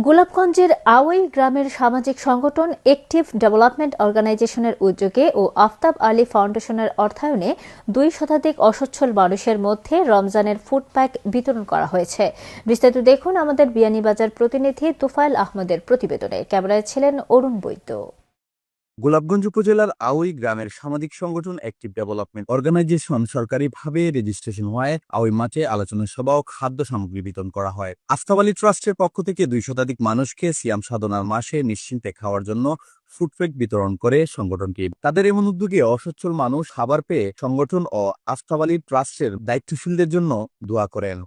গোলাপগঞ্জের away গ্রামের সামাজিক সংগঠন অ্যাক্টিভ ডেভেলপমেন্ট অর্গানাইজেশনের উদ্যোগে ও আফতাব আলী ফাউন্ডেশনের অর্থায়নে 2 শতাধিক অসচ্ছল মানুষের মধ্যে রমজানের ফুড প্যাক বিতরণ করা হয়েছে। বিস্তারিত দেখুন আমাদের বিয়ানীবাজার প্রতিনিধি তুফাইল আহমদের প্রতিবেদনে। ক্যামেরায় ছিলেন অরুণ বৈদ্য। গোলাপগঞ্জ উপজেলার আওই গ্রামের সামাজিক সংগঠন অ্যাক্টিভ ডেভেলপমেন্ট অর্গানাইজেশন সরকারিভাবে রেজিস্ট্রেশন হওয়ায় আওই মাঠে আলোচনা সভা ও খাদ্য সামগ্রী বিতরণ করা হয়। আফতাব আলী ট্রাস্টের পক্ষ থেকে 2 শতাধিক মানুষকে সিয়াম সাধনার মাসে নিশ্চিন্তে খাওয়ার জন্য ফুড প্যাক বিতরণ করে সংগঠনটি। তাদের এমন উদ্যোগে অসচ্ছল মানুষ খাবার পেয়ে সংগঠন ও আফতাব আলী ট্রাস্টের দায়িত্বশীলদের জন্য দোয়া করেন।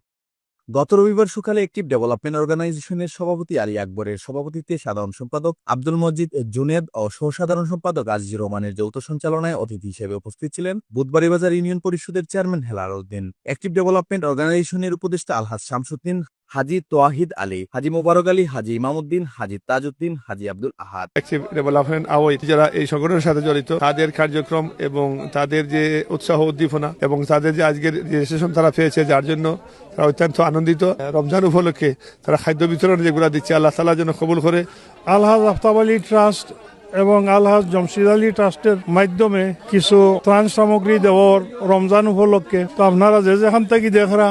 গত রবিবার সকালে অ্যাক্টিভ ডেভেলপমেন্ট অর্গানাইজেশনের সভাপতি আলী আকবরের সভাপতিত্বে সাধারণ সম্পাদক আব্দুল মজিদ জুনেদ ও সহ-সাধারণ সম্পাদক আজিজুর রহমানের যৌথ সঞ্চালনায় অতিথি হিসেবে উপস্থিত ছিলেন বুধবাড়ীবাজার ইউনিয়ন পরিষদের chairman Helal Uddin, active development অর্গানাইজেশনের উপদেষ্টা আলহাজ শামসুদ্দিন, হাজি তোয়াহিদ আলী, হাজি মোবারক আলী, হাজি ইমামউদ্দিন, হাজি তাজউদ্দিন, হাজি আব্দুল আহাদ। অ্যাক্টিভ ডেভেলপমেন্ট আওয়াই যারা এই সংগঠনের সাথে জড়িত, তাদের কার্যক্রম এবং তাদের যে উৎসাহ উদ্দীপনা এবং তাদের যে আজকের রেজিস্ট্রেশন তারা পেয়েছে, যার জন্য তারা অত্যন্ত আনন্দিত। রমজান উপলক্ষে তারা খাদ্য বিতরণ যেগুলো দিচ্ছে, আল্লাহ তাআলা যেন কবুল করে। আলহাজ আফতাব আলী ট্রাস্ট এবং আলহাজ জমশিদ আলী ট্রাস্টের মাধ্যমে কিছু ত্রাণ সামগ্রী দেওয়ার রমজান উপলক্ষে। তো আপনারা যেখান থেকে দেখরা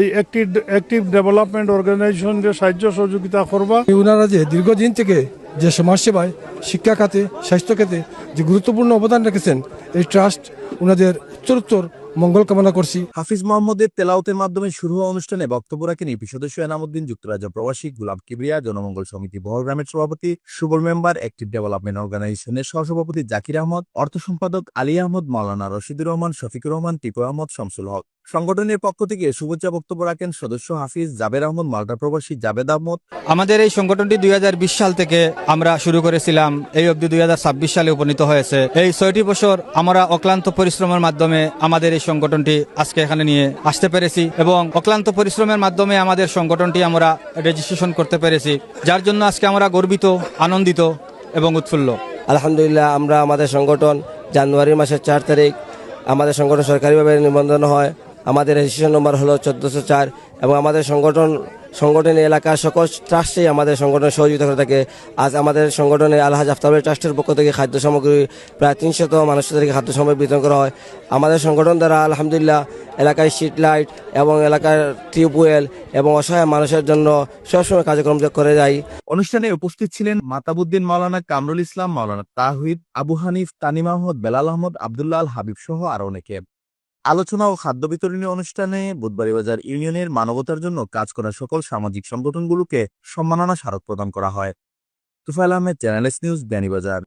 এই অ্যাক্টিভ ডেভেলপমেন্ট অর্গানাইজেশনের সাহায্য সহযোগিতা করবা। ওনারা যে দীর্ঘদিন থেকে যে সমাজসেবায়, শিক্ষা খাতে, স্বাস্থ্য খাতে যে গুরুত্বপূর্ণ অবদান রেখেছেন, এই ট্রাস্ট ওনাদের উত্তরোত্তর মঙ্গল কামনা করছি। হাফিজ মোহাম্মদের তেলাওতের মাধ্যমে শুরু হওয়া অনুষ্ঠানে বক্তব্য রাখেন ইপি সদস্য এনামউদ্দিন, যুক্তরাজ্য প্রবাসী গোলাম কিবরিয়া, জনমঙ্গল সমিতি বহরগ্রামের সভাপতি সুবল মেম্বার, অ্যাক্টিভ ডেভেলপমেন্ট অর্গানাইজেশনের সহসভাপতি জাকির আহমদ, অর্থ সম্পাদক আলী আহমদ, মাওলানা রশিদুর রহমান, শফিকুর রহমান, টিপু আহমদ, শামসুল হক। সংগঠনের পক্ষ থেকে শুভেচ্ছা বক্তব্য রাখেন সদস্য হাফিজ জাবের আহমদ, মাল্টা প্রবাসী জাবেদ আহমদ। আমাদের এই সংগঠনটি 2020 সাল থেকে আমরা শুরু করেছিলাম, এই অবধি 2026 সালে উপনীত হয়েছে। এই 6টি বছর আমরা অক্লান্ত পরিশ্রমের মাধ্যমে আমাদের এই সংগঠনটি আজকে এখানে নিয়ে আসতে পেরেছি এবং অক্লান্ত পরিশ্রমের মাধ্যমে আমাদের সংগঠনটি আমরা রেজিস্ট্রেশন করতে পেরেছি, যার জন্য আজকে আমরা গর্বিত, আনন্দিত এবং উৎফুল্ল। আলহামদুলিল্লাহ, আমরা আমাদের সংগঠন জানুয়ারি মাসের 4 তারিখ আমাদের সংগঠন সরকারিভাবে নিবন্ধন হয়। আমাদের রেজিস্ট্রেশন নম্বর হলো 1404 এবং আমাদের সংগঠনের এলাকার সকল ট্রাস্টেই আমাদের সংগঠনের সহযোগিতা করে থাকে। আজ আমাদের সংগঠনে আলহাজ আফতাব আলী ট্রাস্টের পক্ষ থেকে খাদ্য সামগ্রী প্রায় 300 মানুষদেরকে খাদ্য সামগ্রী বিতরণ করা হয়। আমাদের সংগঠন দ্বারা আলহামদুলিল্লাহ এলাকায় স্ট্রিট লাইট এবং এলাকার টিউবওয়েল এবং অসহায় মানুষের জন্য সবসময় কার্যক্রম করে যায়। অনুষ্ঠানে উপস্থিত ছিলেন মাতাবুদ্দিন, মাওলানা কামরুল ইসলাম, মাওলানা তাহিদ, আবু হানিফ, তানিম আহমদ, বেলাল আহমদ, আবদুল্লাহ আল হাবিব সহ আরো অনেকে। আলোচনা ও খাদ্য বিতরণী অনুষ্ঠানে বুধবাড়ীবাজার ইউনিয়নের মানবতার জন্য কাজ করা সকল সামাজিক সংগঠনগুলোকে সম্মাননা স্মারক প্রদান করা হয়। Tufail Ahmed, channel S news, Beanibazar.